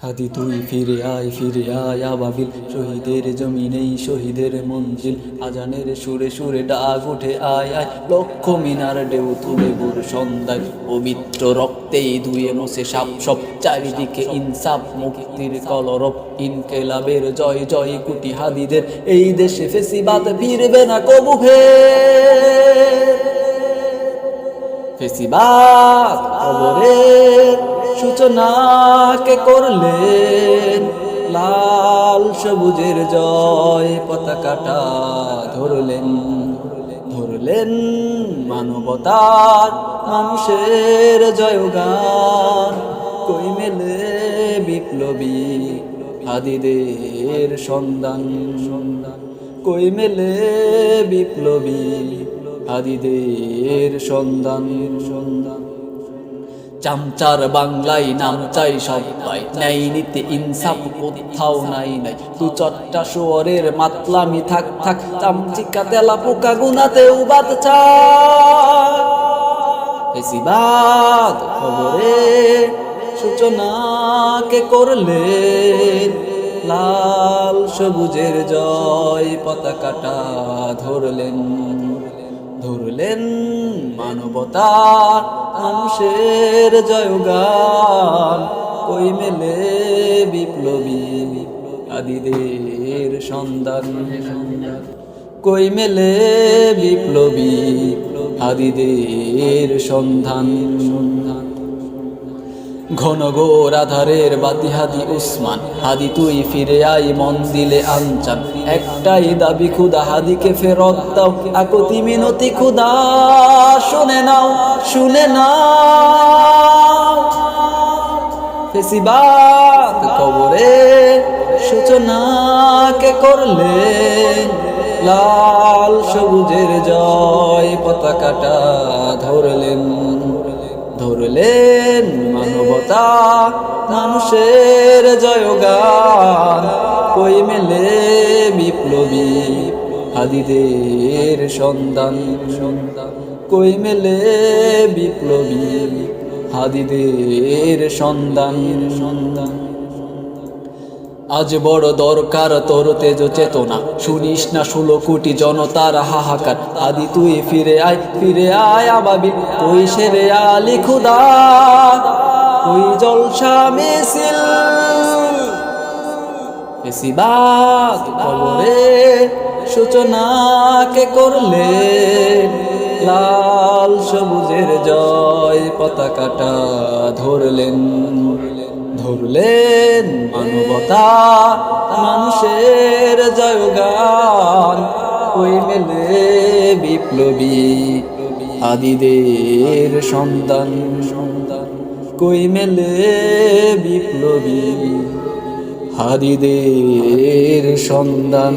হাদি তুই ফিরে আয় আবাবিল, শহীদের জমিনেই শহীদের মঞ্জিল। আজানের সুরে সুরে ডাক উঠে আয় আয়, লক্ষ মিনার ঢেউ তুলে ভোর সন্ধ্যায়। পবিত্র রক্তেই ধুয়ে মুছে সাপ সব, চারিদিকে ইনসাফ মুক্তির কলরব। ইনকেলাবের জয় জয় কোটি হাদিদের, এই দেশে ফেসিবাদ ফিরবে না কবু ফের। ফেসিবাদ কবরের সূচনা কে করলেন, লাল সবুজের জয় পতাকাটা ধরলেন। ধরলেন মানবতার মানুষের জয়গান, কই মেলে বিপ্লবী হাদিদের সন্ধান। কই মেলে বিপ্লবী হাদিদের সন্ধান। চামচার বাংলায় নাম চাই সবাই, ন্যায় নীতি ইনসাফ কোথাও নাই নাই। দু চট্টা শুয়োরের মাতলামি থাক থাক, চামচিকা তেলা পোকা গুনাতেও বাদ চায়। ফেসিবাদ খবরে সূচনা কে করলেন, লাল সবুজের জয় পতাকাটা ধরলেন। ধরলেন মানবতার মানুষের জয়গান, কই মেলে বিপ্লবী হাদিদের সন্ধান। কই মেলে বিপ্লবী হাদিদের সন্ধান। ঘন ঘোর আধারের বাতি হাদি উসমান, হাদি তুই ফিরে আই মন দিলে আনচান। একটাই দাবি খুদা, হাদিকে ফেরত দাও, আকুতি মিনতি খুদা শুনে নাও, শুনে নাও। ফেসিবাদ কবরে সূচনা কে করলেন, লাল সবুজের জয় পতাকাটা ধরলেন। ধরলেন মানবতা মানুষের জয়গান, কই মেলে বিপ্লবী হাদিদের সন্ধান। কই মেলে বিপ্লবী হাদিদের সন্ধান। আজ বড় দরকার তোর তেজ চেতনা, শুনিস না 16 কোটি জনতার হাহাকার। হাদি তুই ফিরে আয় আবাবিল, তুই সেরে আলি খুদা, তুই জলসা মিছিল। ফেসিবাদ কবরে সূচনা কে করলেন, লাল সবুজের জয় পতাকাটা ধরলেন। ধরলেন মানবতা মানুষের জয়গান, কই মেলে বিপ্লবী হাদিদের সন্ধান। কই মেলে বিপ্লবী হাদিদের সন্ধান।